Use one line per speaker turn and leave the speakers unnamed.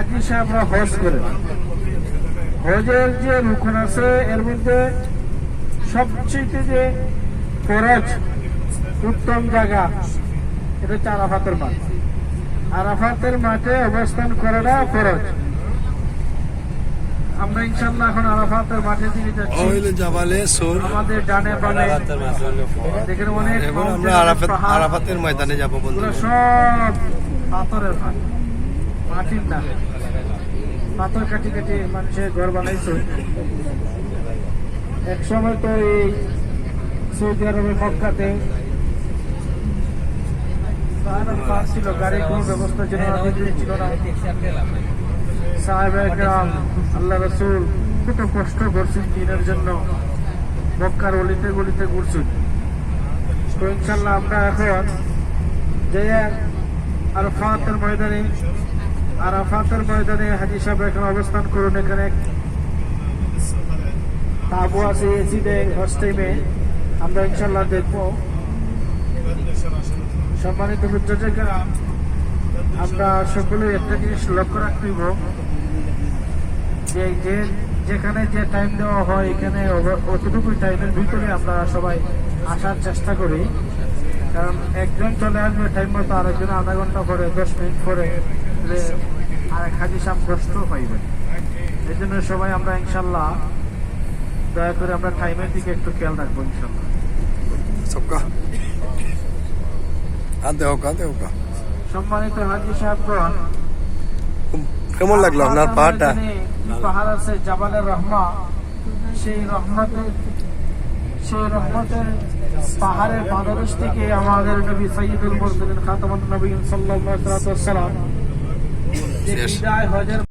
হাজি সাহেবরা হজ করে। হজের যে রুকন আছে এর মধ্যে সবচেয়ে যে ফরজ উত্তম জায়গা এটা হচ্ছে আরাফাতের মাঠ। আরাফাতের মাঠে অবস্থান করাটা ফরজ। আমরা ইনশাআল্লাহ এখন আরাফাতের মাঠে দিকে যাচ্ছি। আমাদের ডানে বামে দেখেন অনেক,
আমরা আরাফাতের ময়দানে যাব বন্ধুরা।
সব পাথরের মাঠ, মাটির না, পাথর কাটি কাটি মানুষের ঘর বানাইছে। এক সময় তো এই সৌদি আরবের মক্কাতে ছিল, গাড়ির কোন ব্যবস্থা ছিল না। সাহাবায়ে কেরাম, আল্লাহ রাসূল কত কষ্ট করছেন দিনের জন্য, মক্কার অলিতে গলিতে ঘুরছেন। তো ইনশাল্লাহ আমরা এখন যে আরাফাতের ময়দানে হাজী সাহেব এখন অবস্থান করুন। এখানে তাবু আছে, এসি দেয় হজ টাইমে, আমরা ইনশাল্লাহ দেখবো। সম্মানিত হুজ্জাজে কেরাম, আমরা সকলে একটা জিনিস লক্ষ্য রাখব যে যেখানে যে টাইম দেওয়া হয় এখানে অতটুকু টাইমের ভিতরে আমরা সবাই আসার চেষ্টা করি। কারণ একজন চলে আসবে টাইম মতো, আরেকজন আধা ঘন্টা পরে 10 মিনিট পরে আরেক হাজি সাহেব কষ্ট পাইবেন। এই জন্য সবাই আমরা ইনশাল্লাহ দয়া করে আমরা টাইমের দিকে একটু খেয়াল রাখবো ইনশাল্লাহ। সম্মানিত হাজি সাহেবগণ,
কেমন লাগলো আপনার পাহাড়টা?
পাহাড় আছে জাবালের রহমা, সেই রহমতের পাহাড়ের পাদদেশ থেকে আমাদের নবী সাইয়্যিদুল মুরসালিন খাতামুন নবীয়্যিন সাল্লাল্লাহু আলাইহি ওয়াসাল্লাম যে বিদায় হজের